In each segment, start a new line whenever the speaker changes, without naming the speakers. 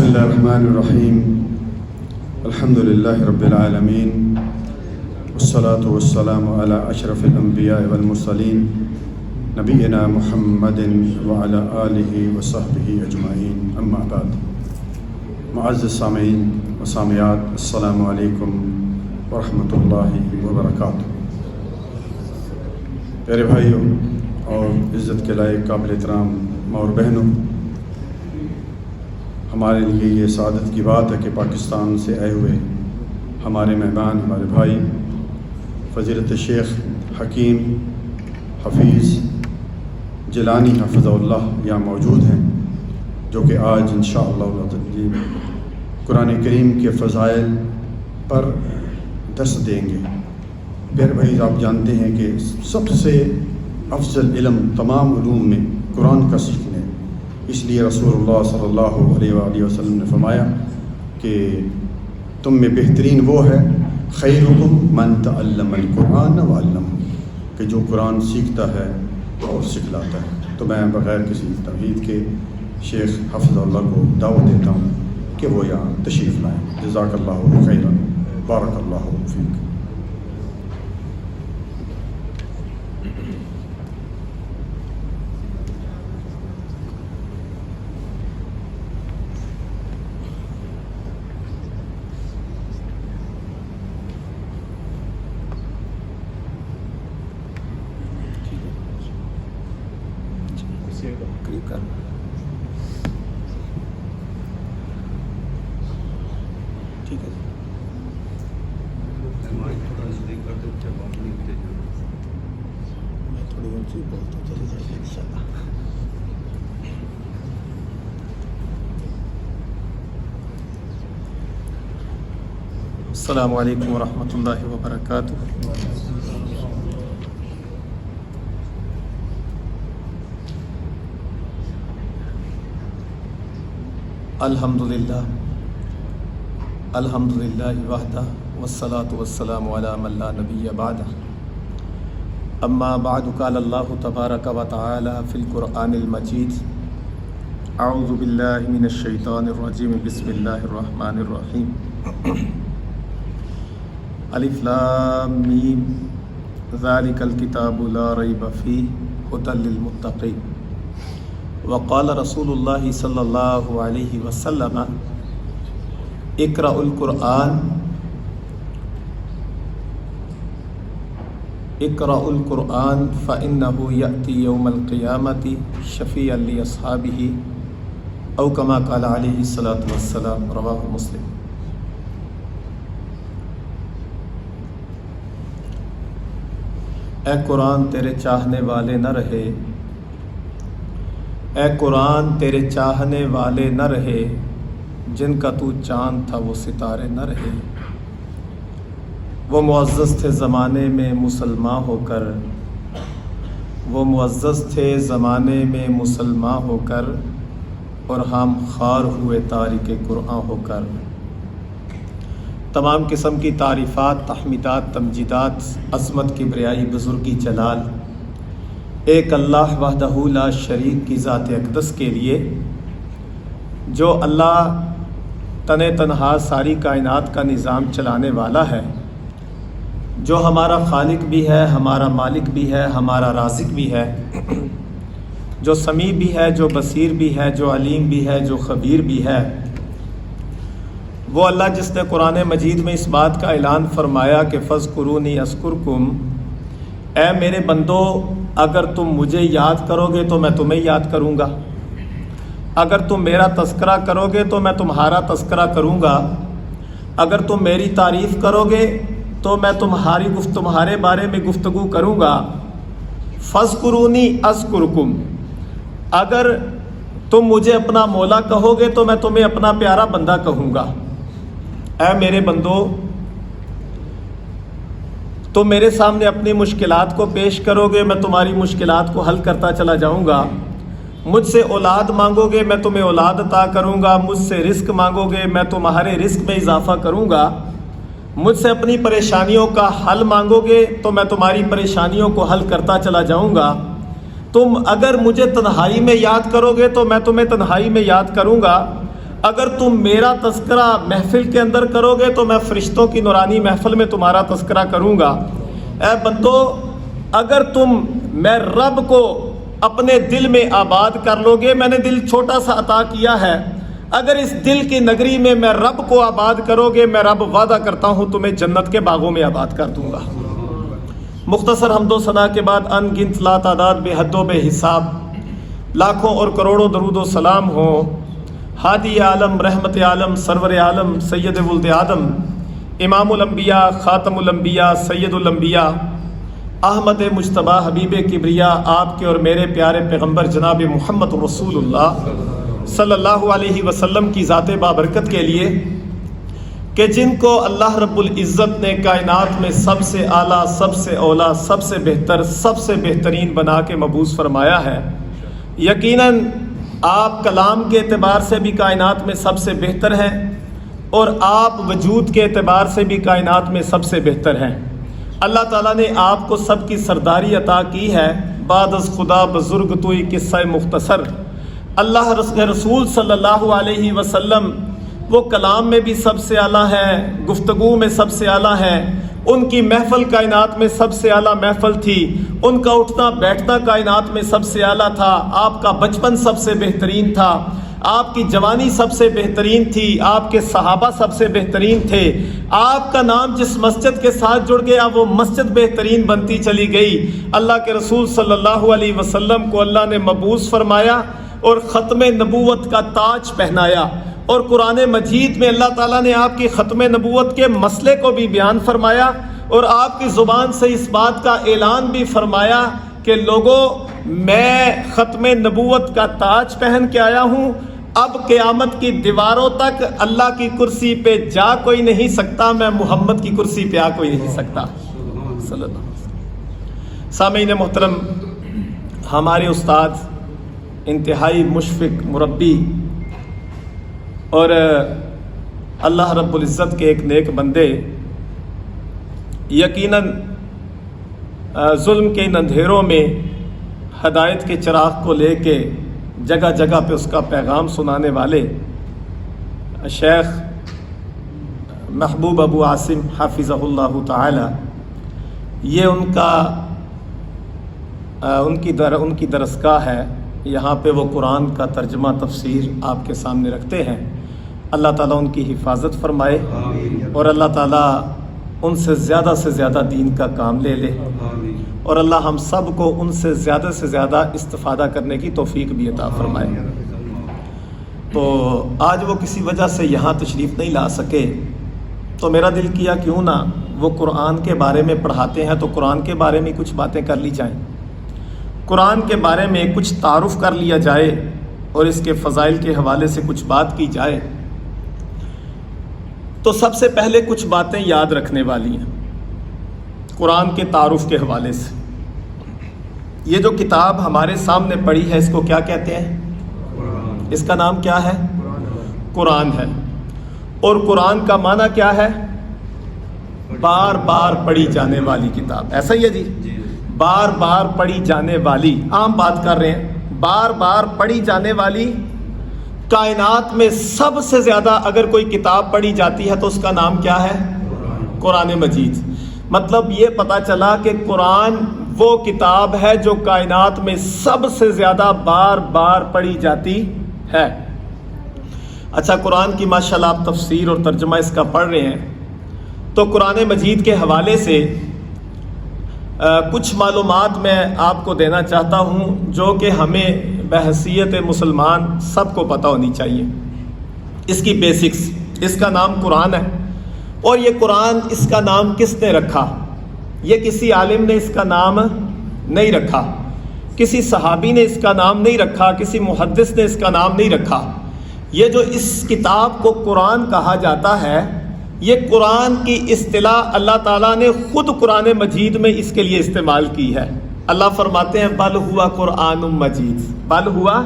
اللہ الرحمن الرحیم الحمد للہ رب العالمین والصلاة والسلام علی اشرف الانبیاء والمرسلین نبینا محمد وعلی آلہ وصحبہ اجمعین اما بعد۔ معزز سامعین و سامعات، السلام علیکم ورحمۃ اللہ وبرکاتہ۔ پیارے بھائیوں اور عزت کے لائق قابل احترام ماں اور بہنوں، ہمارے لیے یہ سعادت کی بات ہے کہ پاکستان سے آئے ہوئے ہمارے مہمان، ہمارے بھائی فضیلت شیخ حکیم حفیظ جیلانی حفظہ اللہ یہاں موجود ہیں، جو کہ آج انشاءاللہ قرآن کریم کے فضائل پر درس دیں گے۔ پیارے بھائی، آپ جانتے ہیں کہ سب سے افضل علم تمام علوم میں قرآن کا سیکھنا ہے، اس لیے رسول اللہ صلی اللہ علیہ وآلہ وسلم نے فرمایا کہ تم میں بہترین وہ ہے خیرکم من تعلم القرآن وعلمہ، کہ جو قرآن سیکھتا ہے اور سکھلاتا ہے۔ تو میں بغیر کسی تمہید کے شیخ حفظ اللہ کو دعوت دیتا ہوں کہ وہ یہاں تشریف لائیں۔ جزاک اللہ خیرا، بارک اللہ فیک۔ ٹھیک ہے، میں تھوڑی اونچی بولتا چلے جائیں انشاءاللہ۔
السلام علیکم ورحمۃ اللہ وبرکاتہ۔ الحمدللہ وحدہ والصلاة والسلام علی من لا نبی بعدہ، اما بعد قال اللہ تبارک و تعالی فی القرآن المجید، اعوذ باللہ من الشیطان الرجیم، بسم اللہ الرحمن الرحیم، الف لام میم ذالک الکتاب لا ریب فیہ ھدی للمتقین۔ وقال رسول اللہ صلی اللہ علیہ وسلم، اقرأ القرآن فإنه يأتي يوم القيامة شفيعا لأصحابه، أو كما قال عليه الصلاة والسلام، رواه مسلم۔ اے قرآن تیرے چاہنے والے نہ رہے، اے قرآن تیرے چاہنے والے نہ رہے، جن کا تو چاند تھا وہ ستارے نہ رہے۔ وہ معزز تھے زمانے میں مسلمان ہو کر، وہ معزز تھے زمانے میں مسلمان ہو کر، اور ہم خوار ہوئے تارک قرآن ہو کر۔ تمام قسم کی تعریفات، تحمیدات، تمجیدات، عظمت، کبریائی، بزرگی، جلال ایک اللہ وحدہ لا شریک کی ذات اقدس کے لیے، جو اللہ تن تنہا ساری کائنات کا نظام چلانے والا ہے، جو ہمارا خالق بھی ہے، ہمارا مالک بھی ہے، ہمارا رازق بھی ہے، جو سمیع بھی ہے، جو بصیر بھی ہے، جو علیم بھی ہے، جو خبیر بھی ہے۔ وہ اللہ جس نے قرآن مجید میں اس بات کا اعلان فرمایا کہ فاذکرونی اذکرکم، اے میرے بندو اگر تم مجھے یاد کرو گے تو میں تمہیں یاد کروں گا، اگر تم میرا تذکرہ کرو گے تو میں تمہارا تذکرہ کروں گا، اگر تم میری تعریف کرو گے تو میں تمہارے بارے میں گفتگو کروں گا۔ فاذکرونی اذکرکم، اگر تم مجھے اپنا مولا کہو گے تو میں تمہیں اپنا پیارا بندہ کہوں گا۔ اے میرے بندو، تم میرے سامنے اپنی مشکلات کو پیش کرو گے، میں تمہاری مشکلات کو حل کرتا چلا جاؤں گا۔ مجھ سے اولاد مانگو گے میں تمہیں اولاد عطا کروں گا، مجھ سے رزق مانگو گے میں تمہارے رزق میں اضافہ کروں گا، مجھ سے اپنی پریشانیوں کا حل مانگو گے تو میں تمہاری پریشانیوں کو حل کرتا چلا جاؤں گا۔ تم اگر مجھے تنہائی میں یاد کرو گے تو میں تمہیں تنہائی میں یاد کروں گا، اگر تم میرا تذکرہ محفل کے اندر کرو گے تو میں فرشتوں کی نورانی محفل میں تمہارا تذکرہ کروں گا۔ اے بندو، اگر تم میں رب کو اپنے دل میں آباد کر لو گے، میں نے دل چھوٹا سا عطا کیا ہے، اگر اس دل کی نگری میں میں رب کو آباد کرو گے، میں رب وعدہ کرتا ہوں تمہیں جنت کے باغوں میں آباد کر دوں گا۔ مختصر حمد و ثنا کے بعد ان گنت لا تعداد بے حد و بے حساب لاکھوں اور کروڑوں درود و سلام ہوں ہادی عالم، رحمت عالم، سرور عالم، سید ولد آدم، امام الانبیاء، خاتم الانبیاء، سید الانبیاء، احمد مجتبیٰ، حبیب کبریا، آپ کے اور میرے پیارے پیغمبر جناب محمد رسول اللہ صلی اللہ علیہ وسلم کی ذات بابرکت کے لیے کہ جن کو اللہ رب العزت نے کائنات میں سب سے اعلیٰ، سب سے اولا، سب سے بہتر، سب سے بہترین بنا کے مبعوث فرمایا ہے۔ یقیناً آپ کلام کے اعتبار سے بھی کائنات میں سب سے بہتر ہیں اور آپ وجود کے اعتبار سے بھی کائنات میں سب سے بہتر ہیں۔ اللہ تعالیٰ نے آپ کو سب کی سرداری عطا کی ہے۔ بعد از خدا بزرگ توئی قصہ مختصر، اللہ رسول صلی اللہ علیہ وسلم وہ کلام میں بھی سب سے اعلیٰ ہے، گفتگو میں سب سے اعلیٰ ہے، ان کی محفل کائنات میں سب سے اعلیٰ محفل تھی، ان کا اٹھنا بیٹھنا کائنات میں سب سے اعلیٰ تھا، آپ کا بچپن سب سے بہترین تھا، آپ کی جوانی سب سے بہترین تھی، آپ کے صحابہ سب سے بہترین تھے، آپ کا نام جس مسجد کے ساتھ جڑ گیا وہ مسجد بہترین بنتی چلی گئی۔ اللہ کے رسول صلی اللہ علیہ وسلم کو اللہ نے مبعوث فرمایا اور ختم نبوت کا تاج پہنایا، اور قرآن مجید میں اللہ تعالیٰ نے آپ کی ختم نبوت کے مسئلے کو بھی بیان فرمایا اور آپ کی زبان سے اس بات کا اعلان بھی فرمایا کہ لوگوں، میں ختم نبوت کا تاج پہن کے آیا ہوں، اب قیامت کی دیواروں تک اللہ کی کرسی پہ جا کوئی نہیں سکتا، میں محمد کی کرسی پہ آ کوئی نہیں سکتا صلی اللہ علیہ وسلم۔ سامعین محترم، ہمارے استاد انتہائی مشفق مربی اور اللہ رب العزت کے ایک نیک بندے، یقیناً ظلم کے ان اندھیروں میں ہدایت کے چراغ کو لے کے جگہ جگہ پہ اس کا پیغام سنانے والے شیخ محبوب ابو عاصم حافظہ اللہ تعالی، یہ ان کی درسگاہ ہے۔ یہاں پہ وہ قرآن کا ترجمہ تفسیر آپ کے سامنے رکھتے ہیں۔ اللہ تعالیٰ ان کی حفاظت فرمائے اور اللہ تعالیٰ ان سے زیادہ دین کا کام لے لے، اور اللہ ہم سب کو ان سے زیادہ استفادہ کرنے کی توفیق بھی عطا فرمائے۔ تو آج وہ کسی وجہ سے یہاں تشریف نہیں لا سکے، تو میرا دل کیا کیوں نہ وہ قرآن کے بارے میں پڑھاتے ہیں تو قرآن کے بارے میں کچھ باتیں کر لی جائیں، قرآن کے بارے میں کچھ تعارف کر لیا جائے اور اس کے فضائل کے حوالے سے کچھ بات کی جائے۔ تو سب سے پہلے کچھ باتیں یاد رکھنے والی ہیں قرآن کے تعارف کے حوالے سے۔ یہ جو کتاب ہمارے سامنے پڑی ہے اس کو کیا کہتے ہیں؟ اس کا نام کیا ہے؟ قرآن ہے۔ اور قرآن کا معنی کیا ہے؟ بار بار پڑھی جانے والی کتاب، ایسا ہی ہے جی؟ بار بار پڑھی جانے والی، عام بات کر رہے ہیں، بار بار پڑھی جانے والی۔ کائنات میں سب سے زیادہ اگر کوئی کتاب پڑھی جاتی ہے تو اس کا نام کیا ہے؟ قرآن مجید۔ مطلب یہ پتہ چلا کہ قرآن وہ کتاب ہے جو کائنات میں سب سے زیادہ بار بار پڑھی جاتی ہے۔ اچھا، قرآن کی ماشاءاللہ آپ تفسیر اور ترجمہ اس کا پڑھ رہے ہیں، تو قرآن مجید کے حوالے سے کچھ معلومات میں آپ کو دینا چاہتا ہوں جو کہ ہمیں بحیثیت مسلمان سب کو پتہ ہونی چاہیے۔ اس کی بیسکس، اس کا نام قرآن ہے، اور یہ قرآن اس کا نام کس نے رکھا؟ یہ کسی عالم نے اس کا نام نہیں رکھا، کسی صحابی نے اس کا نام نہیں رکھا، کسی محدث نے اس کا نام نہیں رکھا۔ یہ جو اس کتاب کو قرآن کہا جاتا ہے، یہ قرآن کی اصطلاح اللہ تعالیٰ نے خود قرآن مجید میں اس کے لیے استعمال کی ہے۔ اللہ فرماتے ہیں بل ہوا قرآن مجید، بل ہوا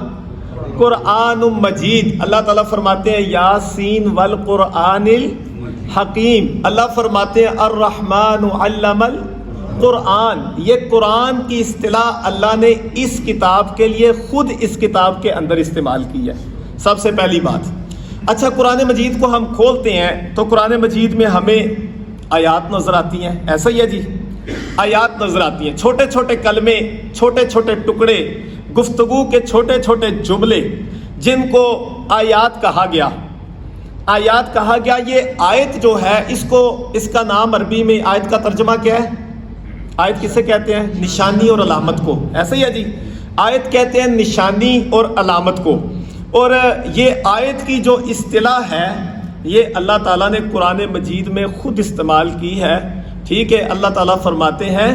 قرآن مجید۔ اللہ تعالیٰ فرماتے ہیں یاسین والقرآن الحکیم۔ اللہ فرماتے ہیں الرحمن علم القرآن۔ یہ قرآن کی اصطلاح اللہ نے اس کتاب کے لیے خود اس کتاب کے اندر استعمال کی ہے۔ سب سے پہلی بات، اچھا قرآن مجید کو ہم کھولتے ہیں تو قرآن مجید میں ہمیں آیات نظر آتی ہیں، ایسا ہی ہے جی، آیات نظر آتی ہیں، چھوٹے چھوٹے کلمے، چھوٹے چھوٹے ٹکڑے، گفتگو کے چھوٹے چھوٹے جملے جن کو آیات کہا گیا۔ آیات کہا گیا، یہ آیت جو ہے اس کا نام عربی میں آیت کا ترجمہ کیا ہے؟ آیت کسے کہتے ہیں؟ نشانی اور علامت کو، ایسا ہی ہے جی، آیت کہتے ہیں نشانی اور علامت کو۔ اور یہ آیت کی جو اصطلاح ہے یہ اللہ تعالیٰ نے قرآن مجید میں خود استعمال کی ہے، ٹھیک ہے۔ اللہ تعالیٰ فرماتے ہیں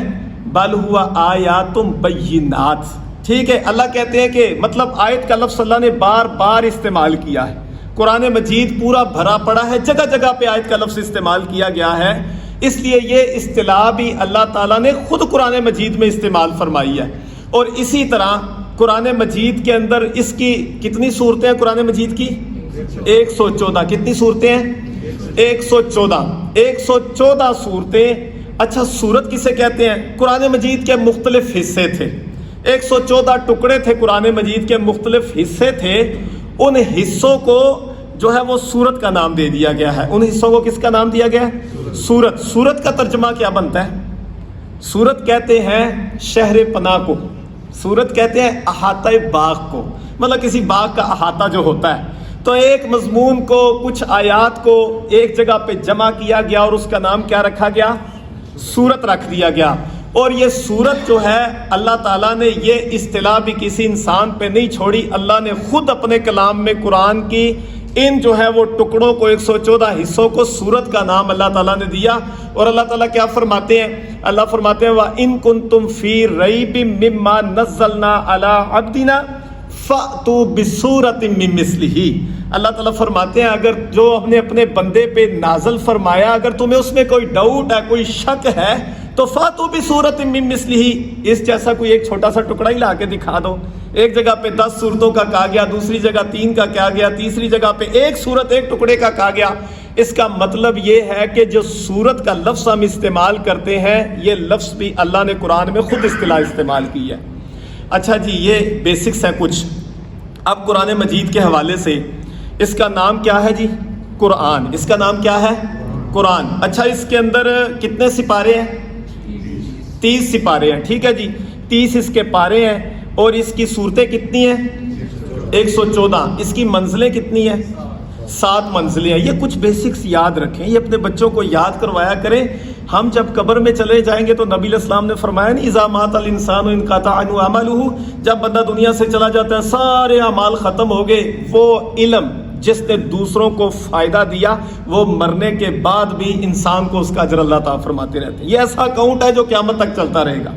بل ہوا آیات بینات، ٹھیک ہے۔ اللہ کہتے ہیں کہ مطلب آیت کا لفظ اللہ نے بار بار استعمال کیا ہے، قرآن مجید پورا بھرا پڑا ہے، جگہ جگہ پہ آیت کا لفظ استعمال کیا گیا ہے، اس لیے یہ اصطلاح بھی اللہ تعالیٰ نے خود قرآن مجید میں استعمال فرمائی ہے۔ اور اسی طرح قرآن مجید کے اندر اس کی کتنی صورتیں ہیں؟ قرآن مجید کی 114، کتنی صورتیں ہیں؟ 114 صورتیں۔ اچھا سورت کسے کہتے ہیں؟ قرآن مجید کے مختلف حصے تھے، 114 ٹکڑے تھے قرآن مجید کے مختلف حصے تھے، ان حصوں کو جو ہے وہ سورت کا نام دے دیا گیا ہے۔ ان حصوں کو کس کا نام دیا گیا ہے؟ سورت۔ سورت کا ترجمہ کیا بنتا ہے؟ سورت کہتے ہیں شہر پناہ کو، سورت کہتے ہیں احاطہ باغ کو، مطلب کسی باغ کا احاطہ جو ہوتا ہے۔ تو ایک مضمون کو، کچھ آیات کو ایک جگہ پہ جمع کیا گیا اور اس کا نام کیا رکھا گیا؟ سورت رکھ دیا گیا۔ اور یہ سورت جو ہے اللہ تعالیٰ نے یہ اصطلاح بھی کسی انسان پہ نہیں چھوڑی، اللہ نے خود اپنے کلام میں قرآن کی ان جو ہے وہ ٹکڑوں کو 114 حصوں کو سورت کا نام اللہ تعالیٰ نے دیا۔ اور اللہ تعالیٰ کیا فرماتے ہیں؟ اللہ فرماتے ہیں وَإِن كُنتُمْ فِي رَيْبٍ مِّمَّا نَزَّلْنَا عَلَىٰ عَبْدِنَا فَأْتُوا بِسُورَةٍ مِّن مِّثْلِهِ۔ اللہ تعالیٰ فرماتے ہیں اگر جو ہم نے اپنے بندے پہ نازل فرمایا، اگر تمہیں اس میں کوئی ڈاؤٹ ہے، کوئی شک ہے، تو فَأْتُوا بِسُورَةٍ مِّن مِّثْلِهِ، اس جیسا کوئی ایک چھوٹا سا ٹکڑا ہی لا کے دکھا دو۔ ایک جگہ پہ 10 صورتوں کا کہا گیا، دوسری جگہ 3 کا کہا گیا، تیسری جگہ پہ ایک صورت ایک ٹکڑے کا کہا گیا۔ اس کا مطلب یہ ہے کہ جو سورت کا لفظ ہم استعمال کرتے ہیں یہ لفظ بھی اللہ نے قرآن میں خود اصطلاح استعمال کی ہے۔ اچھا جی، یہ بیسکس ہیں کچھ۔ اب قرآن مجید کے حوالے سے اس کا نام کیا ہے جی؟ قرآن۔ اس کا نام کیا ہے؟ قرآن۔ اچھا اس کے اندر کتنے سپارے ہیں؟ 30 سپارے ہیں، ٹھیک ہے جی، 30 اس کے پارے ہیں۔ اور اس کی صورتیں کتنی ہیں؟ 114۔ اس کی منزلیں کتنی ہیں؟ 7 منزلیں ہیں۔ یہ کچھ بیسکس یاد رکھیں، یہ اپنے بچوں کو یاد کروایا کریں۔ ہم جب قبر میں چلے جائیں گے تو نبی علیہ السلام نے فرمایا نہیں اذا مات الانسان انقطع عنہ عملہ، جب بندہ دنیا سے چلا جاتا ہے سارے اعمال ختم ہو گئے، وہ علم جس نے دوسروں کو فائدہ دیا وہ مرنے کے بعد بھی انسان کو اس کا اجر اللہ تعالیٰ فرماتے رہتے ہیں۔ یہ ایسا اکاؤنٹ ہے جو قیامت تک چلتا رہے گا،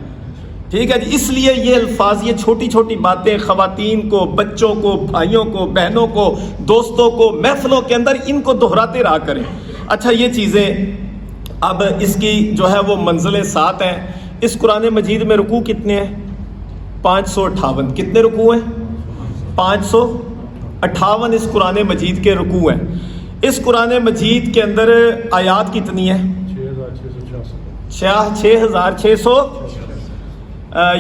ٹھیک ہے جی۔ اس لیے یہ الفاظ، یہ چھوٹی چھوٹی باتیں خواتین کو، بچوں کو، بھائیوں کو، بہنوں کو، دوستوں کو محفلوں کے اندر ان کو دہراتے رہا کریں۔ اچھا یہ چیزیں، اب اس کی جو ہے وہ منزلیں 7 ہیں۔ اس قرآن مجید میں رکوع کتنے ہیں؟ 558۔ کتنے رکوع ہیں؟ 558 اس قرآن مجید کے رکوع ہیں۔ اس قرآن مجید کے اندر آیات کتنی ہیں؟ 6600۔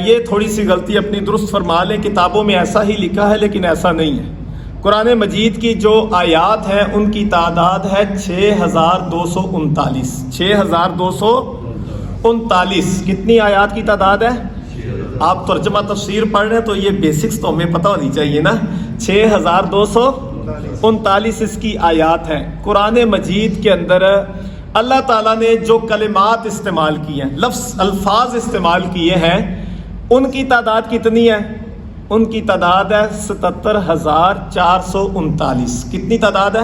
یہ تھوڑی سی غلطی اپنی درست فرما لیں، کتابوں میں ایسا ہی لکھا ہے لیکن ایسا نہیں ہے۔ قرآن مجید کی جو آیات ہیں ان کی تعداد ہے 6239۔ 6239 کتنی آیات کی تعداد ہے؟ آپ ترجمہ تفسیر پڑھ رہے ہیں تو یہ بیسکس تو ہمیں پتہ ہونی چاہیے نا۔ 6239 اس کی آیات ہیں۔ قرآن مجید کے اندر اللہ تعالیٰ نے جو کلمات استعمال کی ہیں، الفاظ استعمال کیے ہیں، ان کی تعداد کتنی ہے؟ ان کی تعداد ہے 77439۔ کتنی تعداد ہے؟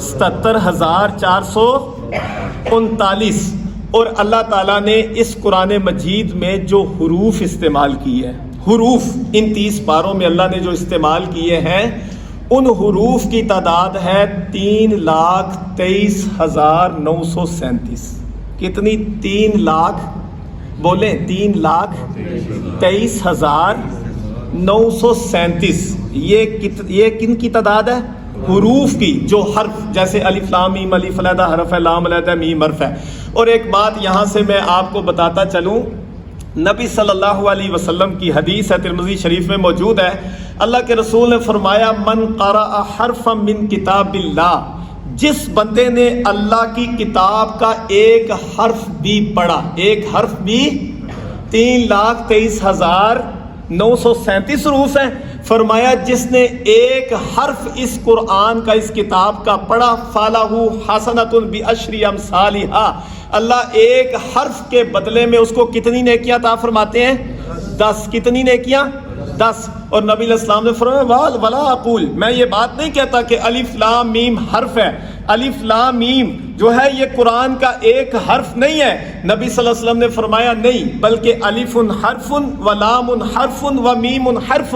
77439۔ اور اللہ تعالیٰ نے اس قرآن مجید میں جو حروف استعمال کیے ہیں، حروف ان 30 پاروں میں اللہ نے جو استعمال کیے ہیں، ان حروف کی تعداد ہے 3,23,937۔ کتنی؟ 3 لاکھ، بولیں 3,23,937۔ یہ کن کی تعداد ہے؟ حروف کی، جو حرف جیسے الف لام میم، الف علیحدہ حرف ہے، لام علیحدہ میم حرف ہے۔ اور ایک بات یہاں سے میں آپ کو بتاتا چلوں، نبی صلی اللہ علیہ وسلم کی حدیث ہے، ترمذی شریف میں موجود ہے، اللہ کے رسول نے فرمایا من قرأ حرفا من کتاب اللہ، جس بندے نے اللہ کی کتاب کا ایک حرف بھی پڑھا، ایک حرف بھی 3,23,937 حروف ہیں، فرمایا جس نے ایک حرف اس قرآن کا، اس کتاب کا پڑھا، فَلَهُ حَسَنَةٌ بِعَشْرِ أَمْثَالِهَا، اللہ ایک حرف کے بدلے میں اس کو کتنی نیکیاں عطا فرماتے ہیں؟ 10۔ کتنی نیکیاں؟ 10۔ اور نبی علیہ السلام نے فرمایا وَلَا أَقُولُ، میں یہ بات نہیں کہتا کہ الف لام میم حرف ہے، الف لام میم جو ہے یہ قرآن کا ایک حرف نہیں ہے۔ نبی صلی اللہ علیہ وسلم نے فرمایا نہیں، بلکہ الف حرف و لام حرف و میم حرف،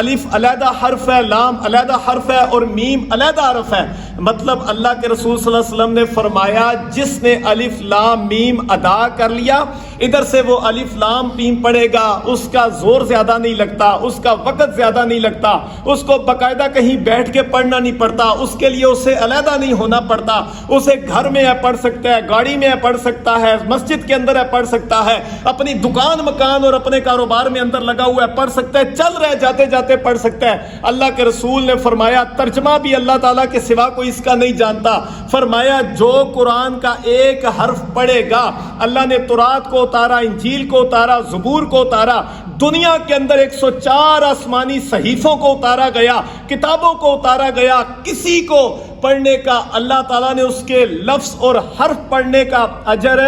الف علیحدہ حرف ہے، لام علیحدہ حرف ہے اور میم علیحدہ حرف ہے۔ مطلب اللہ کے رسول صلی اللہ علیہ وسلم نے فرمایا جس نے الف لام میم ادا کر لیا، ادھر سے وہ الف لام میم پڑھے گا، اس کا زور زیادہ نہیں لگتا، اس کا وقت زیادہ نہیں لگتا، اس کو باقاعدہ کہیں بیٹھ کے پڑھنا نہیں پڑتا، اس کے لیے اسے علیحدہ نہیں ہونا پڑتا، اسے گھر میں ہے پڑھ سکتا ہے، گاڑی میں ہے پڑھ سکتا ہے، مسجد کے اندر ہے پڑھ سکتا ہے، اپنی دکان مکان اور اپنے کاروبار میں اندر لگا ہوا ہے پڑھ سکتا ہے، چل رہے جاتے جاتے پڑھ سکتا ہے۔ اللہ کے رسول نے فرمایا ترجمہ بھی اللہ تعالیٰ کے سوا کوئی اس کا نہیں جانتا، فرمایا جو قرآن کا ایک حرف پڑھے گا، اللہ نے تورات کو اتارا، انجیل کو اتارا، زبور کو اتارا، دنیا کے اندر 104 آسمانی صحیفوں کو اتارا گیا، کتابوں کو اتارا گیا، کسی کو پڑھنے کا اللہ تعالیٰ نے اس کے لفظ اور حرف پڑھنے کا اجر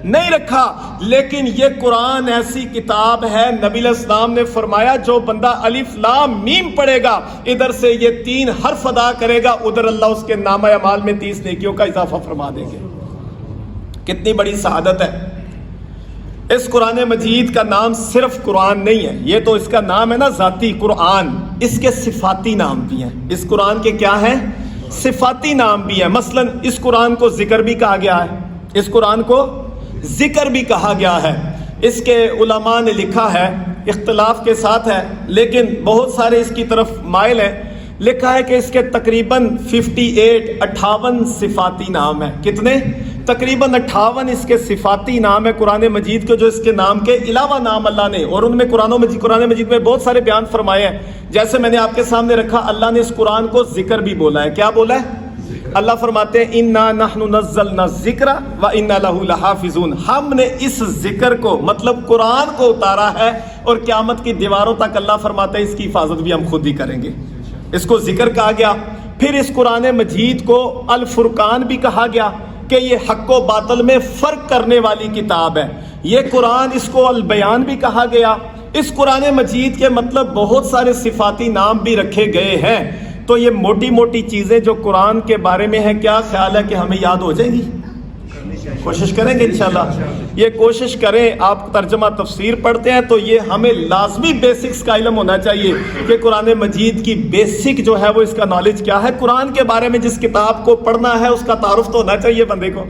نہیں رکھا، لیکن یہ قرآن ایسی کتاب ہے، نبی علیہ السلام نے فرمایا جو بندہ الف لام میم پڑھے گا، ادھر سے یہ 3 حرف ادا کرے گا، ادھر اللہ اس کے نامہ اعمال میں 30 نیکیوں کا اضافہ فرما دیں گے۔ کتنی بڑی سعادت ہے۔ اس قرآن مجید کا نام صرف قرآن نہیں ہے، یہ تو اس کا نام ہے نا ذاتی قرآن، اس کے صفاتی نام بھی ہیں۔ اس قرآن کے کیا ہیں؟ صفاتی نام بھی ہیں۔ مثلا اس قرآن کو ذکر بھی کہا گیا ہے، اس قرآن کو ذکر بھی کہا گیا ہے۔ اس کے علماء نے لکھا ہے، اختلاف کے ساتھ ہے لیکن بہت سارے اس کی طرف مائل ہیں، لکھا ہے کہ اس کے تقریباً 58 صفاتی نام ہیں۔ کتنے؟ تقریباً 58 اس کے صفاتی نام ہے قرآن مجید کے، جو اس کے نام کے علاوہ نام اللہ نے، اور ان میں قرآن مجید میں بہت سارے بیان فرمائے ہیں۔ جیسے میں نے آپ کے سامنے رکھا، اللہ نے اس قرآن کو ذکر بھی بولا ہے۔ کیا بولا ہے؟ اللہ فرماتے ہیں اِنَّا نَحْنُ نَزَّلْنَا الذِّكْرَ وَإِنَّا لَهُ لَحَافِظُونَ، ہم نے اس ذکر کو مطلب قرآن کو اتارا ہے، اور قیامت کی دیواروں تک اللہ فرماتے ہیں اس کی حفاظت بھی ہم خود ہی کریں گے۔ اس کو ذکر کہا گیا۔ پھر اس قرآن مجید کو الفرقان بھی کہا گیا کہ یہ حق و باطل میں فرق کرنے والی کتاب ہے۔ یہ قرآن، اس کو البیان بھی کہا گیا۔ اس قرآن مجید کے مطلب بہت سارے صفاتی نام بھی رکھے گئے ہیں۔ تو یہ موٹی موٹی چیزیں جو قرآن کے بارے میں ہیں، کیا خیال ہے کہ ہمیں یاد ہو جائیں گی؟ کوشش کریں گے انشاءاللہ، یہ کوشش کریں۔ آپ ترجمہ تفسیر پڑھتے ہیں تو یہ ہمیں لازمی بیسکس کا علم ہونا چاہیے کہ قرآن مجید کی بیسک جو ہے وہ اس کا نالج کیا ہے۔ قرآن کے بارے میں جس کتاب کو پڑھنا ہے اس کا تعارف تو ہونا چاہیے بندے کو،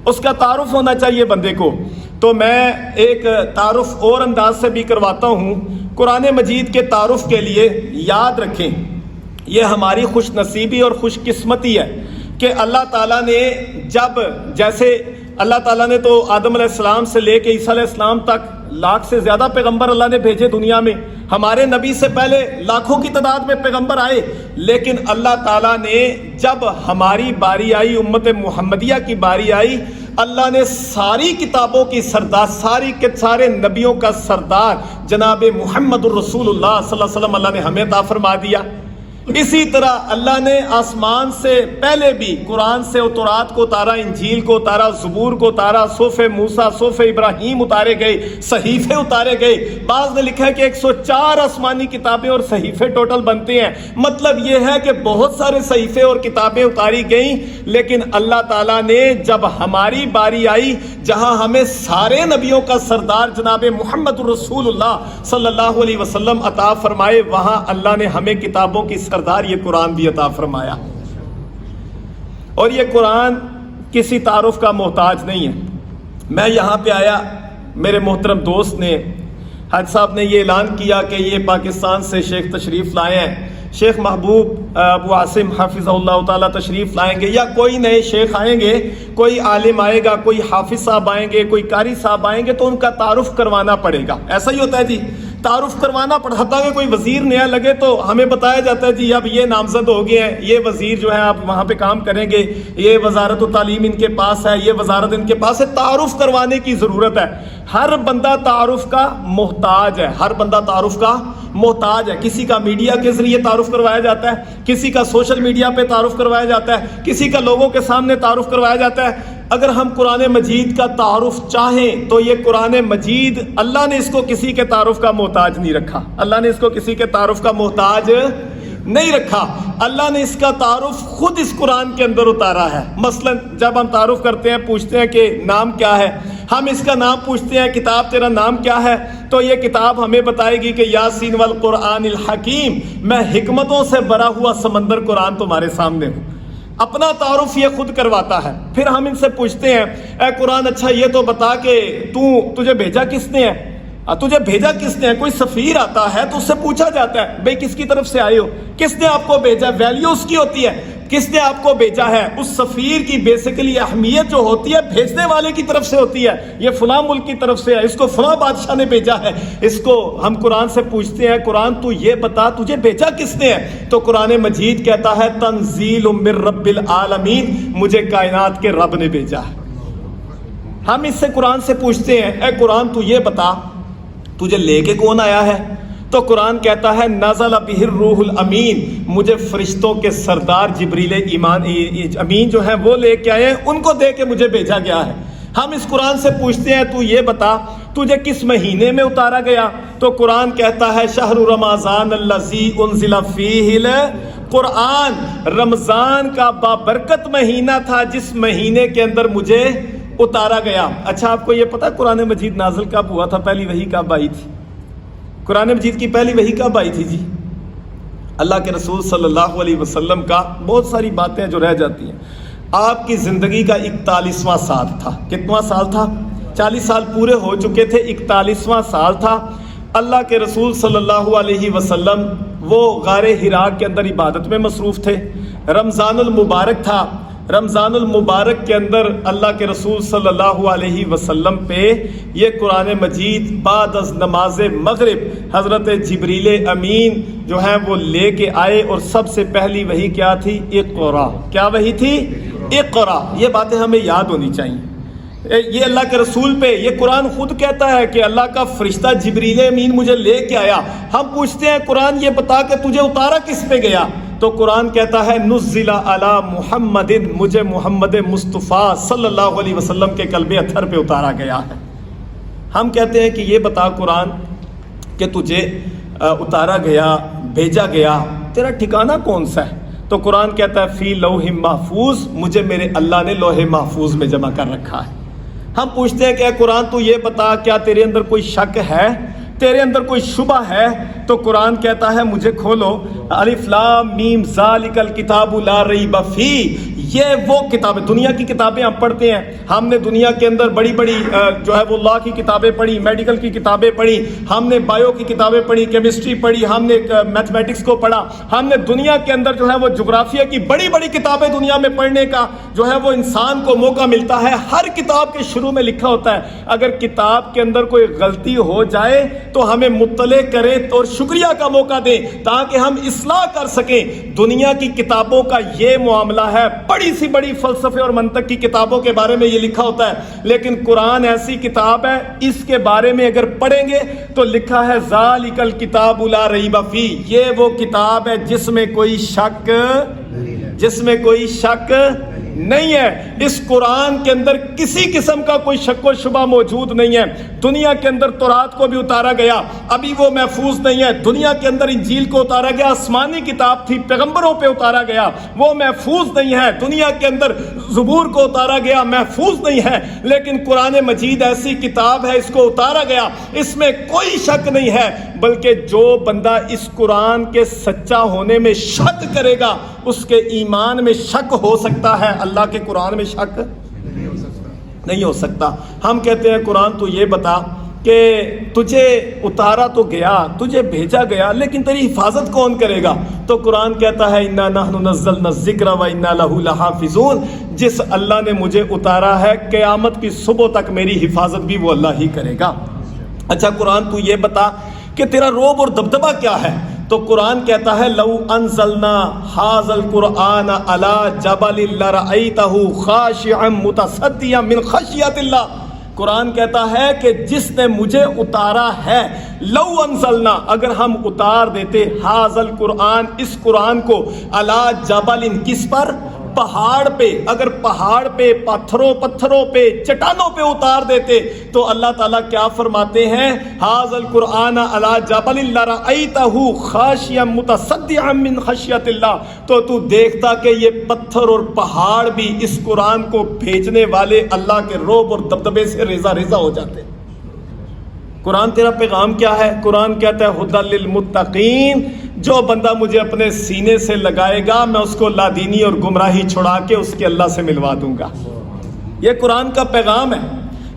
اس کا تعارف ہونا چاہیے بندے کو۔ تو میں ایک تعارف اور انداز سے بھی کرواتا ہوں۔ قرآن مجید کے تعارف کے لیے یاد رکھیں، یہ ہماری خوش نصیبی اور خوش قسمتی ہے کہ اللہ تعالیٰ نے جب، جیسے اللہ تعالیٰ نے تو آدم علیہ السلام سے لے کے عیسیٰ علیہ السلام تک لاکھ سے زیادہ پیغمبر اللہ نے بھیجے دنیا میں، ہمارے نبی سے پہلے لاکھوں کی تعداد میں پیغمبر آئے، لیکن اللہ تعالیٰ نے جب ہماری باری آئی، امت محمدیہ کی باری آئی، اللہ نے ساری کتابوں کی سردار، سارے نبیوں کا سردار جناب محمد الرسول اللہ صلی اللہ علیہ وسلم اللہ نے ہمیں عطا فرما دیا۔ اسی طرح اللہ نے آسمان سے پہلے بھی قرآن سے تورات کو اتارا، انجیل کو اتارا، زبور کو اتارا، صحف موسیٰ، صحف ابراہیم اتارے گئے، صحیفے اتارے گئے۔ بعض نے لکھا ہے کہ 104 آسمانی کتابیں اور صحیفے ٹوٹل بنتے ہیں۔ مطلب یہ ہے کہ بہت سارے صحیفے اور کتابیں اتاری گئیں، لیکن اللہ تعالیٰ نے جب ہماری باری آئی، جہاں ہمیں سارے نبیوں کا سردار جناب محمد الرسول اللہ صلی اللہ علیہ وسلم عطا فرمائے، وہاں اللہ نے ہمیں کتابوں کی سردار یہ قرآن بھی عطا فرمایا۔ اور یہ قرآن کسی تعارف کا محتاج نہیں ہے۔ میں یہاں پہ آیا، میرے محترم دوست نے حاج صاحب نے یہ اعلان کیا کہ یہ پاکستان سے شیخ تشریف لائے ہیں، شیخ محبوب ابو عاصم حافظ اللہ تعالیٰ تشریف لائیں گے، یا کوئی نئے شیخ آئیں گے، کوئی عالم آئے گا، کوئی حافظ صاحب آئیں گے، کوئی قاری صاحب آئیں گے، تو ان کا تعارف کروانا پڑے گا۔ ایسا ہی ہوتا ہے جی، تعارف کروانا پڑتا، حتیٰ کہ کوئی وزیر نیا لگے تو ہمیں بتایا جاتا ہے جی اب یہ نامزد ہو گئے ہیں، یہ وزیر جو ہے آپ وہاں پہ کام کریں گے، یہ وزارت و تعلیم ان کے پاس ہے، یہ وزارت ان کے پاس ہے۔ تعارف کروانے کی ضرورت ہے۔ ہر بندہ تعارف کا محتاج ہے، ہر بندہ تعارف کا محتاج ہے۔ کسی کا میڈیا کے ذریعے تعارف کروایا جاتا ہے، کسی کا سوشل میڈیا پہ تعارف کروایا جاتا ہے، کسی کا لوگوں کے سامنے تعارف کروایا جاتا ہے۔ اگر ہم قرآن مجید کا تعارف چاہیں تو یہ قرآن مجید، اللہ نے اس کو کسی کے تعارف کا محتاج نہیں رکھا، اللہ نے اس کو کسی کے تعارف کا محتاج نہیں رکھا، اللہ نے اس کا تعارف خود اس قرآن کے اندر اتارا ہے۔ مثلا جب ہم تعارف کرتے ہیں، پوچھتے ہیں کہ نام کیا ہے، ہم اس کا نام پوچھتے ہیں، کتاب تیرا نام کیا ہے، تو یہ کتاب ہمیں بتائے گی کہ یاسین والقرآن الحکیم، میں حکمتوں سے بھرا ہوا سمندر قرآن تمہارے سامنے ہوں۔ اپنا تعارف یہ خود کرواتا ہے۔ پھر ہم ان سے پوچھتے ہیں، اے قرآن اچھا یہ تو بتا کہ تجھے بھیجا کس نے ہے، تجھے بھیجا کس نے ہے؟ کوئی سفیر آتا ہے تو اس سے پوچھا جاتا ہے بھئی کس کی طرف سے آئے ہو، کس نے آپ کو بھیجا، ویلیو اس کی ہوتی ہے، کس نے آپ کو بھیجا ہے۔ اس سفیر کی بیسیکلی اہمیت جو ہوتی ہے بھیجنے والے کی طرف سے ہوتی ہے، یہ فلاں ملک کی طرف سے ہے، اس کو فلاں بادشاہ نے بھیجا ہے۔ اس کو ہم قرآن سے پوچھتے ہیں، قرآن تو یہ بتا تجھے بھیجا کس نے ہے، تو قرآن مجید کہتا ہے تنزیل من رب العالمین، مجھے کائنات کے رب نے بھیجا ہے۔ ہم اس سے قرآن سے پوچھتے ہیں، اے قرآن تو یہ بتا تجھے لے کے کون آیا ہے، تو قرآن کہتا ہے نزل بہ الروح الامین، مجھے فرشتوں کے سردار جبریل امین جو ہیں وہ لے کے آئے ہیں، ان کو دے کے مجھے بھیجا گیا ہے۔ ہم اس قرآن سے پوچھتے ہیں تو یہ بتا تجھے کس مہینے میں اتارا گیا، تو قرآن کہتا ہے شہر رمضان الذی انزل فیہ القرآن، رمضان کا بابرکت مہینہ تھا جس مہینے کے اندر مجھے اتارا گیا۔ اچھا آپ کو یہ پتا قرآن مجید نازل کب ہوا تھا، پہلی وحی کب آئی تھی؟ قرآن مجید کی پہلی وحی کب آئی تھی جی؟ اللہ کے رسول صلی اللہ علیہ وسلم کا بہت ساری باتیں جو رہ جاتی ہیں۔ آپ کی زندگی کا 41واں سال تھا۔ کتنا سال تھا؟ 40 سال پورے ہو چکے تھے، 41واں سال تھا۔ اللہ کے رسول صلی اللہ علیہ وسلم وہ غار حراء کے اندر عبادت میں مصروف تھے۔ رمضان المبارک تھا، رمضان المبارک کے اندر اللہ کے رسول صلی اللہ علیہ وسلم پہ یہ قرآن مجید بعد از نماز مغرب حضرت جبریل امین جو ہیں وہ لے کے آئے، اور سب سے پہلی وحی کیا تھی؟ اقرا۔ کیا وحی تھی؟ اقرا۔ یہ باتیں ہمیں یاد ہونی چاہیے۔ یہ اللہ کے رسول پہ یہ قرآن خود کہتا ہے کہ اللہ کا فرشتہ جبریل امین مجھے لے کے آیا۔ ہم پوچھتے ہیں قرآن یہ بتا کہ تجھے اتارا کس پہ گیا، تو قرآن کہتا ہے نزل علی محمد، مجھے محمد مصطفیٰ صلی اللہ علیہ وسلم کے قلب اطہر پہ اتارا گیا ہے۔ ہم کہتے ہیں کہ یہ بتا قرآن کہ تجھے اتارا گیا، بھیجا گیا، تیرا ٹھکانہ کون سا ہے، تو قرآن کہتا ہے فی لوح محفوظ، مجھے میرے اللہ نے لوح محفوظ میں جمع کر رکھا ہے۔ ہم پوچھتے ہیں کہ اے قرآن تو یہ بتا کیا تیرے اندر کوئی شک ہے، تیرے اندر کوئی شبہ ہے، تو قرآن کہتا ہے مجھے کھولو الف لام میم ذالک الکتاب لا ریب فیہ، یہ وہ کتابیں، دنیا کی کتابیں ہم پڑھتے ہیں، ہم نے دنیا کے اندر بڑی بڑی جو ہے وہ لا کی کتابیں پڑھی، میڈیکل کی کتابیں پڑھی، ہم نے بایو کی کتابیں پڑھی، کیمسٹری پڑھی، ہم نے میتھمیٹکس کو پڑھا، ہم نے دنیا کے اندر جو ہے وہ جغرافیہ کی بڑی بڑی کتابیں دنیا میں پڑھنے کا جو ہے وہ انسان کو موقع ملتا ہے۔ ہر کتاب کے شروع میں لکھا ہوتا ہے اگر کتاب کے اندر کوئی غلطی ہو جائے تو ہمیں مطلع کریں اور شکریہ کا موقع دیں تاکہ ہم اصلاح کر سکیں۔ دنیا کی کتابوں کا یہ معاملہ ہے، بڑی سی بڑی فلسفے اور منطق کی کتابوں کے بارے میں یہ لکھا ہوتا ہے، لیکن قرآن ایسی کتاب ہے اس کے بارے میں اگر پڑھیں گے تو لکھا ہے ذالک الکتاب لا ریب فیہ، یہ وہ کتاب ہے جس میں کوئی شک نہیں ہے۔ اس قرآن کے اندر کسی قسم کا کوئی شک و شبہ موجود نہیں ہے۔ دنیا کے اندر تورات کو بھی اتارا گیا، ابھی وہ محفوظ نہیں ہے۔ دنیا کے اندر انجیل کو اتارا گیا، آسمانی کتاب تھی، پیغمبروں پہ اتارا گیا، وہ محفوظ نہیں ہے۔ دنیا کے اندر زبور کو اتارا گیا، محفوظ نہیں ہے۔ لیکن قرآن مجید ایسی کتاب ہے، اس کو اتارا گیا، اس میں کوئی شک نہیں ہے، بلکہ جو بندہ اس قرآن کے سچا ہونے میں شک کرے گا اس کے ایمان میں شک ہو سکتا ہے، اللہ کے قرآن میں شک نہیں ہو سکتا۔ ہم کہتے ہیں قرآن تو یہ بتا کہ تجھے اتارا تو گیا، تجھے بھیجا گیا، لیکن تیری حفاظت کون کرے گا؟ تو قرآن کہتا ہے اِنَّا نَحْنُ نَزَّلْنَا الذِّكْرَ وَإِنَّا لَهُ لَحَافِظُونَ، جس اللہ نے مجھے اتارا ہے قیامت کی صبح تک میری حفاظت بھی وہ اللہ ہی کرے گا۔ اچھا قرآن تو یہ بتا کہ تیرا رعب اور دبدبہ کیا ہے؟ تو قرآن کہتا ہے لو انزلنا ھذا القرآن علی جبل لرأیتہ خاشعا متصدعا من خشیۃ اللہ۔ قرآن کہتا ہے کہ جس نے مجھے اتارا ہے، لو انزلنا، اگر ہم اتار دیتے ھذا القرآن، اس قرآن کو، علی جبل، کس پر؟ پہاڑ پہ، اگر پہاڑ پہ پتھروں پہ چٹانوں پہ اتار دیتے تو اللہ تعالیٰ کیا فرماتے ہیں؟ ھذا القرآن علی جبل لرأیتہ خاشعا متصدعا من خشیۃ اللہ، تو دیکھتا کہ یہ پتھر اور پہاڑ بھی اس قرآن کو بھیجنے والے اللہ کے رعب اور دبدبے سے ریزہ ریزہ ہو جاتے۔ قرآن تیرا پیغام کیا ہے؟ قرآن کہتا ہے ھدی للمتقین، جو بندہ مجھے اپنے سینے سے لگائے گا میں اس کو لادینی اور گمراہی چھڑا کے اس کے اللہ سے ملوا دوں گا۔ یہ قرآن کا پیغام ہے،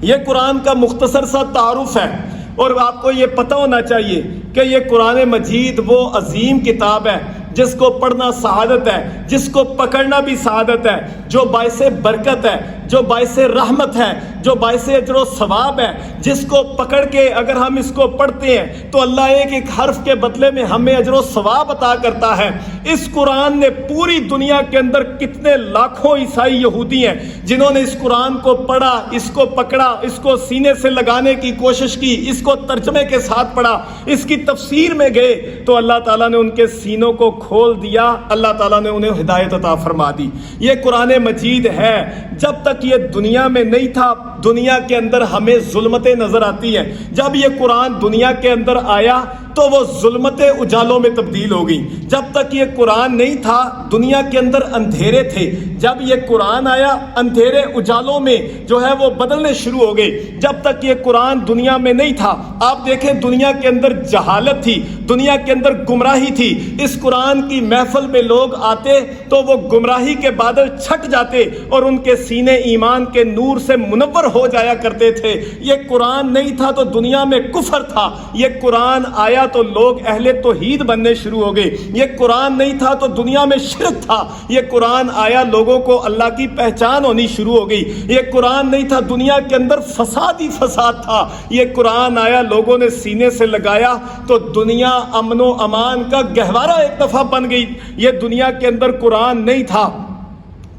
یہ قرآن کا مختصر سا تعارف ہے۔ اور آپ کو یہ پتہ ہونا چاہیے کہ یہ قرآن مجید وہ عظیم کتاب ہے جس کو پڑھنا سعادت ہے، جس کو پکڑنا بھی سعادت ہے، جو باعث برکت ہے، جو باعث رحمت ہے، جو باعث اجر و ثواب ہے، جس کو پکڑ کے اگر ہم اس کو پڑھتے ہیں تو اللہ ایک ایک حرف کے بدلے میں ہمیں اجر و ثواب عطا کرتا ہے۔ اس قرآن نے پوری دنیا کے اندر کتنے لاکھوں عیسائی یہودی ہیں جنہوں نے اس قرآن کو پڑھا، اس کو پکڑا، اس کو سینے سے لگانے کی کوشش کی، اس کو ترجمے کے ساتھ پڑھا، اس کی تفسیر میں گئے تو اللہ تعالیٰ نے ان کے سینوں کو کھول دیا، اللہ تعالیٰ نے انہیں ہدایت عطا فرما دی۔ یہ قرآن مجید ہے، جب تک یہ دنیا میں نہیں تھا دنیا کے اندر ہمیں ظلمتیں نظر آتی ہیں، جب یہ قرآن دنیا کے اندر آیا تو وہ ظلمتیں اجالوں میں تبدیل ہو گئیں۔ جب تک یہ قرآن نہیں تھا دنیا کے اندر اندھیرے تھے، جب یہ قرآن آیا اندھیرے اجالوں میں جو ہے وہ بدلنے شروع ہو گئے۔ جب تک یہ قرآن دنیا میں نہیں تھا آپ دیکھیں دنیا کے اندر جہالت تھی، دنیا کے اندر گمراہی تھی۔ اس قرآن کی محفل میں لوگ آتے تو وہ گمراہی کے بادل چھٹ جاتے اور ان کے سینے ایمان کے نور سے منور ہو جایا کرتے تھے۔ یہ قرآن نہیں تھا تو دنیا میں کفر تھا، یہ قرآن آیا تو لوگ اہل توحید بننے شروع ہو گئے۔ یہ قرآن نہیں تھا تو دنیا میں شرک تھا، یہ قرآن آیا لوگوں کو اللہ کی پہچان ہونی شروع ہو گئی۔ یہ قرآن نہیں تھا دنیا کے اندر فساد ہی فساد تھا، یہ قرآن آیا لوگوں نے سینے سے لگایا تو دنیا امن و امان کا گہوارہ ایک دفعہ بن گئی۔ یہ دنیا کے اندر قرآن نہیں تھا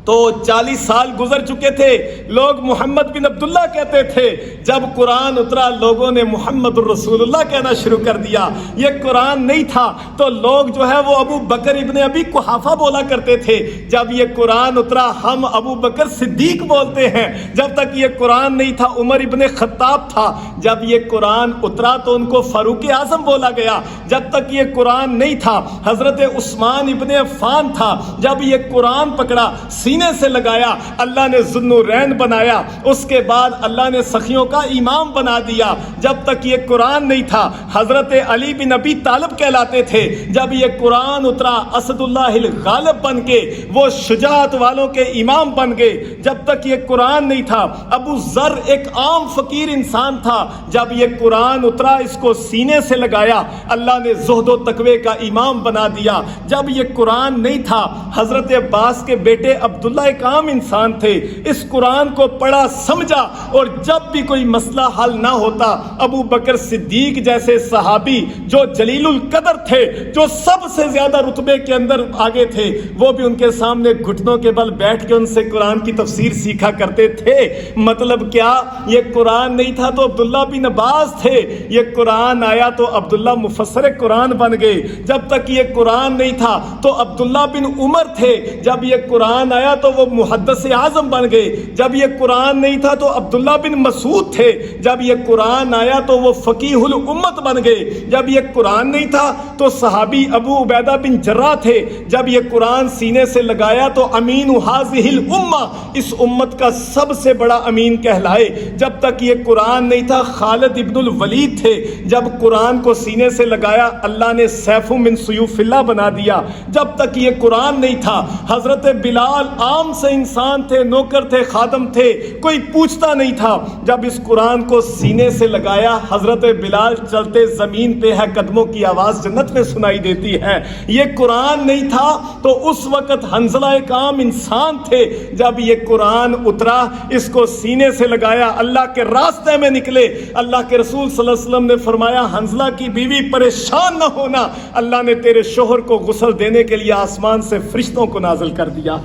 تو 40 سال گزر چکے تھے، لوگ محمد بن عبداللہ کہتے تھے، جب قرآن اترا لوگوں نے محمد الرسول اللہ کہنا شروع کر دیا۔ یہ قرآن نہیں تھا تو لوگ جو ہے وہ ابو بکر ابن ابی قحافہ بولا کرتے تھے، جب یہ قرآن اترا ہم ابو بکر صدیق بولتے ہیں۔ جب تک یہ قرآن نہیں تھا عمر ابن خطاب تھا، جب یہ قرآن اترا تو ان کو فاروق اعظم بولا گیا۔ جب تک یہ قرآن نہیں تھا حضرت عثمان ابن عفان تھا، جب یہ قرآن پکڑا سینے سے لگایا اللہ نے ذوالنورین بنایا، اس کے بعد اللہ نے سخیوں کا امام بنا دیا۔ جب تک یہ قرآن نہیں تھا حضرت علی بن ابی طالب کہلاتے تھے، جب یہ قرآن اترا اسد اللہ الغالب بن کے وہ شجاعت والوں کے امام بن گئے۔ جب تک یہ قرآن نہیں تھا ابو ذر ایک عام فقیر انسان تھا، جب یہ قرآن اترا اس کو سینے سے لگایا اللہ نے زہد و تقوی کا امام بنا دیا۔ جب یہ قرآن نہیں تھا حضرت عباس کے بیٹے عبداللہ ایک عام انسان تھے، اس قرآن کو پڑھا سمجھا اور جب بھی کوئی مسئلہ حل نہ ہوتا ابو بکر صدیق جیسے صحابی جو جلیل القدر تھے، جو سب سے زیادہ رتبے کے اندر آگے تھے، وہ بھی ان کے سامنے گھٹنوں کے بل بیٹھ کے ان سے قرآن کی تفسیر سیکھا کرتے تھے۔ مطلب کیا؟ یہ قرآن نہیں تھا تو عبداللہ بن عباس تھے، یہ قرآن آیا تو عبداللہ مفسر قرآن بن گئے۔ جب تک یہ قرآن نہیں تھا تو عبداللہ بن عمر تھے، جب یہ قرآن آیا تو وہ محدث اعظم بن گئے۔ جب یہ قرآن نہیں تھا تو عبداللہ بن مسعود تھے، جب یہ قرآن آیا تو وہ فقیہ الامت بن گئے۔ جب یہ قرآن نہیں تھا تو صحابی ابو عبیدہ بن جراح تھے، جب یہ قرآن سینے سے لگایا تو امین ہذہ الامہ، اس امت کا سب سے بڑا امین کہلائے۔ جب تک یہ قرآن نہیں تھا خالد ابن الولید تھے، جب قرآن کو سینے سے لگایا اللہ نے سیف من سیوف اللہ بنا دیا۔ جب تک یہ قرآن نہیں تھا حضرت بلال عام سے انسان تھے، نوکر تھے، خادم تھے، کوئی پوچھتا نہیں تھا۔ جب اس قرآن کو سینے سے لگایا حضرت بلال چلتے زمین پہ ہے، قدموں کی آواز جنت میں سنائی دیتی ہے۔ یہ قرآن نہیں تھا تو اس وقت حنظلہ ایک عام انسان تھے، جب یہ قرآن اترا اس کو سینے سے لگایا، اللہ کے راستے میں نکلے۔ اللہ کے رسول صلی اللہ علیہ وسلم نے فرمایا حنظلہ کی بیوی پریشان نہ ہونا، اللہ نے تیرے شوہر کو غسل دینے کے لیے آسمان سے فرشتوں کو نازل کر دیا۔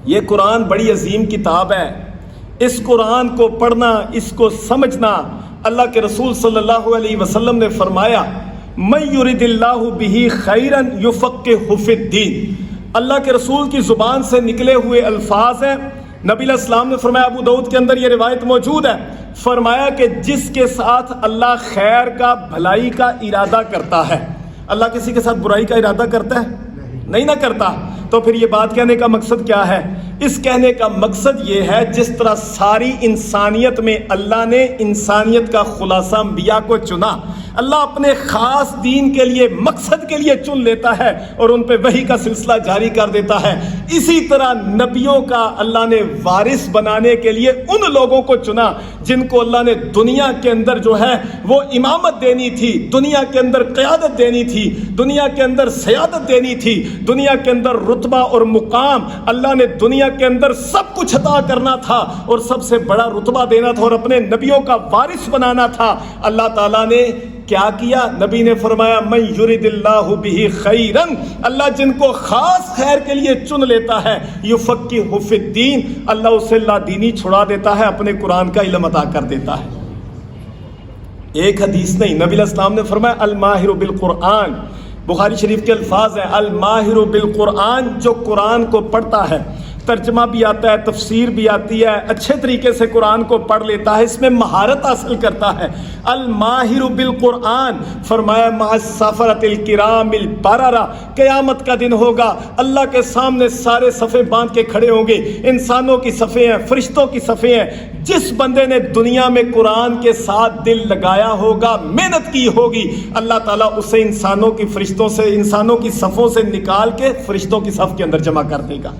یہ قرآن بڑی عظیم کتاب ہے، اس قرآن کو پڑھنا، اس کو سمجھنا، اللہ کے رسول صلی اللہ علیہ وسلم نے فرمایا من یرد اللہ بہ خیرا یفقہہ فی الدین۔ اللہ کے رسول کی زبان سے نکلے ہوئے الفاظ ہیں۔ نبی علیہ السلام نے فرمایا، ابو داؤد کے اندر یہ روایت موجود ہے، فرمایا کہ جس کے ساتھ اللہ خیر کا، بھلائی کا ارادہ کرتا ہے۔ اللہ کسی کے ساتھ برائی کا ارادہ کرتا ہے؟ نہیں نہ کرتا۔ تو پھر یہ بات کہنے کا مقصد کیا ہے؟ اس کہنے کا مقصد یہ ہے جس طرح ساری انسانیت میں اللہ نے انسانیت کا خلاصہ انبیاء کو چنا، اللہ اپنے خاص دین کے لیے، مقصد کے لیے چن لیتا ہے اور ان پہ وحی کا سلسلہ جاری کر دیتا ہے، اسی طرح نبیوں کا اللہ نے وارث بنانے کے لیے ان لوگوں کو چنا جن کو اللہ نے دنیا کے اندر جو ہے وہ امامت دینی تھی، دنیا کے اندر قیادت دینی تھی، دنیا کے اندر سیادت دینی تھی، دنیا کے اندر رتبہ اور مقام، اللہ نے دنیا کے اندر سب کچھ عطا کرنا تھا اور سب سے بڑا رتبہ دینا تھا اور اپنے نبیوں کا وارث بنانا تھا۔ اللہ تعالیٰ نے کیا کیا؟ نبی نے فرمایا من یرد اللہ بہ خیرا، اللہ جن کو خاص خیر کے لیے چن لیتا ہے، یفقہہ فی الدین، اللہ اسے لا دینی چھڑا دیتا ہے، اپنے قرآن کا علم عطا کر دیتا ہے۔ ایک حدیث نہیں، نبی علیہ السلام نے فرمایا الماہر بالقرآن، بخاری شریف کے الفاظ ہیں الماہر بالقرآن، جو قرآن کو پڑھتا ہے، ترجمہ بھی آتا ہے، تفسیر بھی آتی ہے، اچھے طریقے سے قرآن کو پڑھ لیتا ہے، اس میں مہارت حاصل کرتا ہے۔ الماہر بالقرآن، فرمایا مع السفرۃ الکرام البررہ، قیامت کا دن ہوگا، اللہ کے سامنے سارے صفے باندھ کے کھڑے ہوں گے، انسانوں کی صفے ہیں، فرشتوں کی صفے ہیں۔ جس بندے نے دنیا میں قرآن کے ساتھ دل لگایا ہوگا، محنت کی ہوگی، اللہ تعالیٰ اسے انسانوں کی فرشتوں سے، انسانوں کی صفوں سے نکال کے فرشتوں کی صف کے اندر جمع کر دے گا۔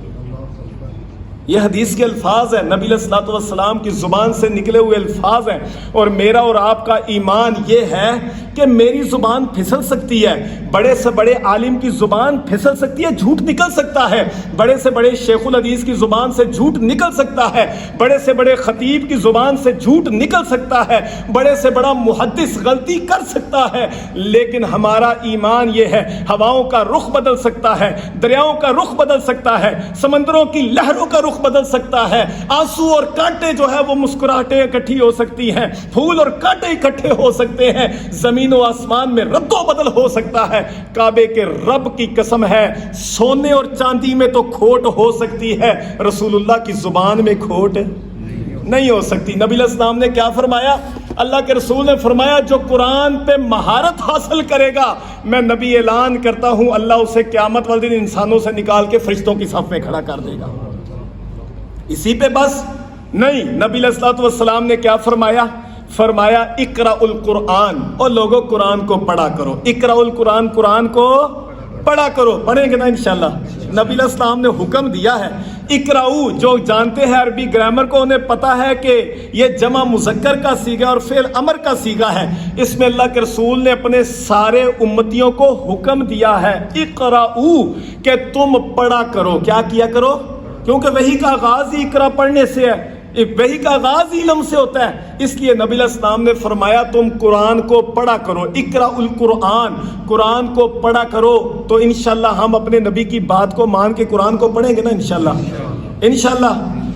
یہ حدیث کے الفاظ ہیں، نبی علیہ الصلوۃ والسلام کی زبان سے نکلے ہوئے الفاظ ہیں، اور میرا اور آپ کا ایمان یہ ہے کہ میری زبان پھسل سکتی ہے، بڑے سے بڑے عالم کی زبان پھسل سکتی ہے، جھوٹ نکل سکتا ہے، بڑے سے بڑے شیخ الحدیث کی زبان سے جھوٹ نکل سکتا ہے، بڑے سے بڑے خطیب کی زبان سے جھوٹ نکل سکتا ہے، بڑے سے بڑا محدث غلطی کر سکتا ہے، لیکن ہمارا ایمان یہ ہے ہواؤں کا رخ بدل سکتا ہے، دریاؤں کا رخ بدل سکتا ہے، سمندروں کی لہروں کا رخ بدل سکتا ہے، آنسو اور کانٹے جو ہے وہ مسکراہٹیں اکٹھی ہو سکتی ہیں، پھول اور کانٹے اکٹھے ہو سکتے ہیں، زمین و آسمان میں رد و بدل ہو سکتا ہے۔ کعبے کے رب کی قسم ہے سونے اور چاندی میں تو کھوٹ ہو سکتی ہے، رسول اللہ کی زبان میں کھوٹ نہیں ہو سکتی۔ نبی علیہ السلام نے کیا فرمایا؟ اللہ کے رسول نے فرمایا جو قرآن پہ مہارت حاصل کرے گا، میں نبی اعلان کرتا ہوں اللہ اسے قیامت والے دن انسانوں سے نکال کے فرشتوں کی صف میں کھڑا کر دے گا۔ اسی پہ بس نہیں، نبی علیہ الصلوۃ والسلام نے کیا فرمایا؟ فرمایا اقرأ القرآن، اور لوگوں قرآن کو پڑھا کرو، اقرأ القرآن، قرآن کو پڑھا کرو، پڑھیں گے نا انشاءاللہ۔ نبی علیہ السلام نے حکم دیا ہے اقرأو، جو جانتے ہیں عربی گرامر کو انہیں پتا ہے کہ یہ جمع مذکر کا صیغہ اور فعل امر کا صیغہ ہے، اس میں اللہ کے رسول نے اپنے سارے امتیوں کو حکم دیا ہے اقرأو، کہ تم پڑھا کرو۔ کیا کیا کرو؟ کیونکہ وحی کا آغاز ہی اقرا پڑھنے سے ہے، وحی کا آغاز ہی علم سے ہوتا ہے، اس لیے نبی علیہ السلام نے فرمایا تم قرآن کو پڑھا کرو، اقرا القرآن، قرآن کو پڑھا کرو۔ تو انشاءاللہ ہم اپنے نبی کی بات کو مان کے قرآن کو پڑھیں گے نا انشاءاللہ، انشاءاللہ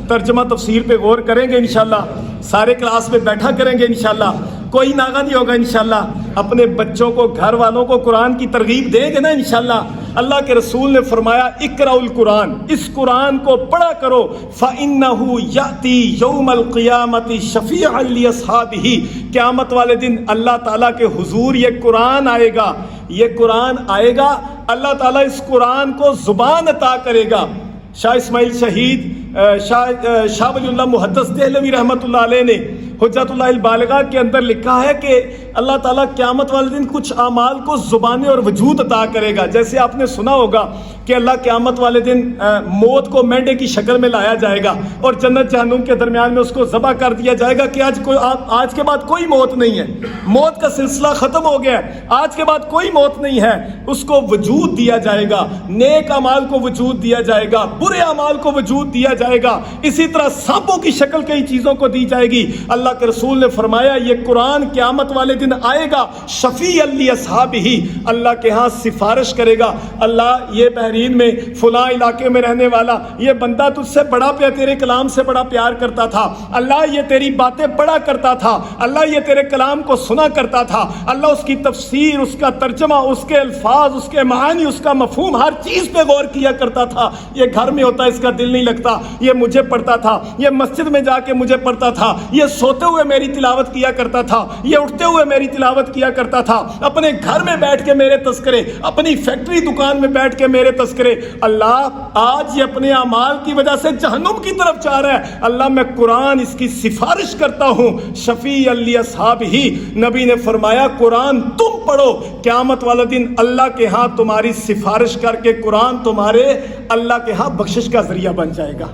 ترجمہ تفسیر پہ غور کریں گے انشاءاللہ، سارے کلاس میں بیٹھا کریں گے انشاءاللہ، کوئی ناغہ نہیں ہوگا انشاءاللہ۔ اپنے بچوں کو، گھر والوں کو قرآن کی ترغیب دیں گے نا انشاءاللہ۔ اللہ کے رسول نے فرمایا اقرأ القرآن، اس قرآن کو پڑھا کرو، فَإِنَّهُ يَأْتِي يَوْمَ الْقِيَامَةِ شَفِيعًا لِأَصْحَابِهِ، قیامت والے دن اللہ تعالیٰ کے حضور یہ قرآن آئے گا، یہ قرآن آئے گا، اللہ تعالیٰ اس قرآن کو زبان عطا کرے گا۔ شاہ اسماعیل شہید، شاہ ولی اللہ محدث دہلوی رحمۃ اللہ علیہ نے حجت اللہ البالغہ کے اندر لکھا ہے کہ اللہ تعالیٰ قیامت والے دن کچھ اعمال کو زبان اور وجود عطا کرے گا۔ جیسے آپ نے سنا ہوگا کہ اللہ قیامت والے دن موت کو مینڈے کی شکل میں لایا جائے گا اور جنت جہنم کے درمیان میں اس کو ذبح کر دیا جائے گا کہ آج کے بعد کوئی موت نہیں ہے، موت کا سلسلہ ختم ہو گیا ہے، آج کے بعد کوئی موت نہیں ہے۔ اس کو وجود دیا جائے گا، نیک اعمال کو وجود دیا جائے گا، برے اعمال کو وجود دیا جائے گا، اسی طرح سانپوں کی شکل کئی چیزوں کو دی جائے گی۔ اللہ کے رسول نے فرمایا یہ قرآن قیامت والے دن آئے گا، شفیع لاصحابہ، اللہ کے ہاں سفارش کرے گا، اللہ یہ بحرین میں فلاں علاقے میں رہنے والا یہ بندہ تجھ سے بڑا پیار، تیرے کلام سے بڑا پیار کرتا تھا، اللہ یہ تیری باتیں پڑھا کرتا تھا، اللہ یہ تیرے کلام کو سنا کرتا تھا، اللہ اس کی تفسیر، اس کا ترجمہ، اس کے الفاظ، اس کے معانی، اس کا مفہوم، ہر چیز پہ غور کیا کرتا تھا۔ یہ گھر میں ہوتا اس کا دل نہیں لگتا، یہ مجھے پڑھتا تھا، یہ مسجد میں جا کے مجھے پڑھتا تھا، یہ سوتے ہوئے میری تلاوت کیا کرتا تھا، یہ اٹھتے ہوئے میری تلاوت کیا کرتا تھا، اپنے گھر میں بیٹھ کے میرے تذکرے، اپنی فیکٹری دکان میں بیٹھ کے میرے تذکرے۔ اللہ آج یہ اپنے اعمال کی وجہ سے جہنم کی طرف جا رہا ہے، اللہ میں قرآن اس کی سفارش کرتا ہوں، شفیع لاصحابہ۔ نبی نے فرمایا قرآن تم پڑھو، قیامت والا دن اللہ کے ہاں تمہاری سفارش کر کے قرآن تمہارے اللہ کے ہاں بخشش کا ذریعہ بن جائے گا۔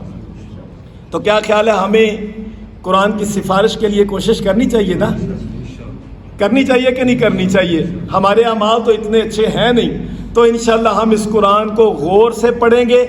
تو کیا خیال ہے ہمیں قرآن کی سفارش کے لیے کوشش کرنی چاہیے نا؟ کرنی چاہیے کہ نہیں کرنی چاہیے؟ ہمارے اعمال تو اتنے اچھے ہیں نہیں، تو انشاءاللہ ہم اس قرآن کو غور سے پڑھیں گے،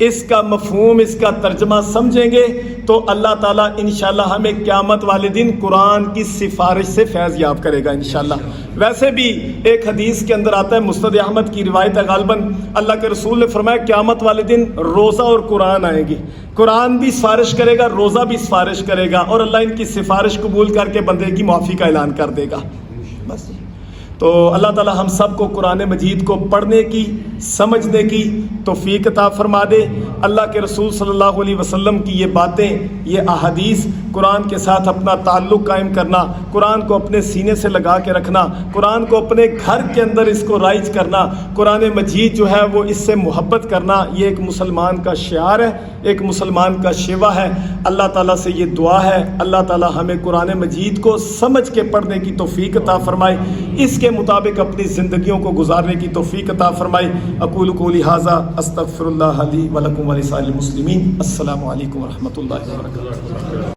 اس کا مفہوم، اس کا ترجمہ سمجھیں گے، تو اللہ تعالیٰ انشاءاللہ ہمیں قیامت والے دن قرآن کی سفارش سے فیض یاب کرے گا انشاءاللہ۔ ویسے بھی ایک حدیث کے اندر آتا ہے، مسند احمد کی روایت ہے غالباً، اللہ کے رسول نے فرمایا قیامت والے دن روزہ اور قرآن آئیں گے، قرآن بھی سفارش کرے گا، روزہ بھی سفارش کرے گا، اور اللہ ان کی سفارش قبول کر کے بندے کی معافی کا اعلان کر دے گا۔ بس تو اللہ تعالیٰ ہم سب کو قرآن مجید کو پڑھنے کی، سمجھنے کی توفیق عطا فرما دے۔ اللہ کے رسول صلی اللہ علیہ وسلم کی یہ باتیں، یہ احادیث، قرآن کے ساتھ اپنا تعلق قائم کرنا، قرآن کو اپنے سینے سے لگا کے رکھنا، قرآن کو اپنے گھر کے اندر اس کو رائج کرنا، قرآن مجید جو ہے وہ اس سے محبت کرنا، یہ ایک مسلمان کا شعار ہے، ایک مسلمان کا شیوا ہے۔ اللہ تعالیٰ سے یہ دعا ہے اللہ تعالیٰ ہمیں قرآن مجید کو سمجھ کے پڑھنے کی توفیق عطا فرمائے، اس کے مطابق اپنی زندگیوں کو گزارنے کی توفیق عطا فرمائے۔ اقول قولی ھذا استغفر اللہ لی ولکم ولسائر المسلمین۔ السلام علیکم ورحمۃ اللہ وبرکاتہ۔